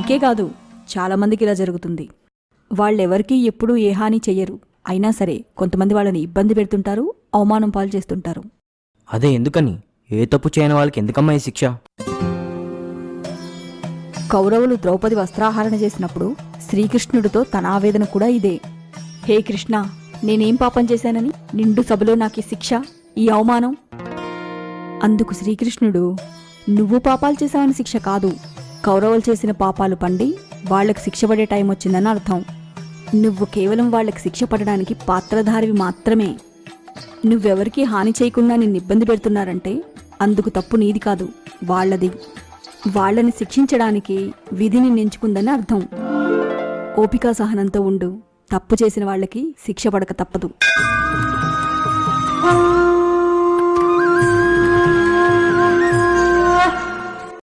నీకే కాదు, చాలామందికి ఇలా జరుగుతుంది. వాళ్ళెవరికీ ఎప్పుడూ ఏ హాని చెయ్యరు, అయినా సరే కొంతమంది వాళ్ళని ఇబ్బంది పెడుతుంటారు, అవమానం పాలు చేస్తుంటారు. అదే ఎందుకని? ఏ తప్పు చేయని వాళ్ళకి ఎందుకమ్మా ఈ శిక్ష? కౌరవులు ద్రౌపది వస్త్రాహరణ చేసినప్పుడు శ్రీకృష్ణుడితో తన ఆవేదన కూడా ఇదే. హే కృష్ణ, నేనేం పాపం చేశానని నిండు సభలో నాకీ శిక్ష, ఈ అవమానం? అందుకు శ్రీకృష్ణుడు, నువ్వు పాపాలు చేశావని శిక్ష కాదు, కౌరవులు చేసిన పాపాలు పండి వాళ్లకు శిక్ష పడే టైం వచ్చిందని అర్థం. నువ్వు కేవలం వాళ్లకు శిక్ష పడడానికి పాత్రధారివి మాత్రమే. నువ్వెవరికీ హాని చేయకుండా నిన్ను ఇబ్బంది పెడుతున్నారంటే అందుకు తప్పు నీది కాదు, వాళ్లది. వాళ్లని శిక్షించడానికి విధిని నించుకుందని అర్థం. ఓపికా సహనంతో ఉండు, తప్పు చేసిన వాళ్లకి శిక్ష పడక తప్పదు.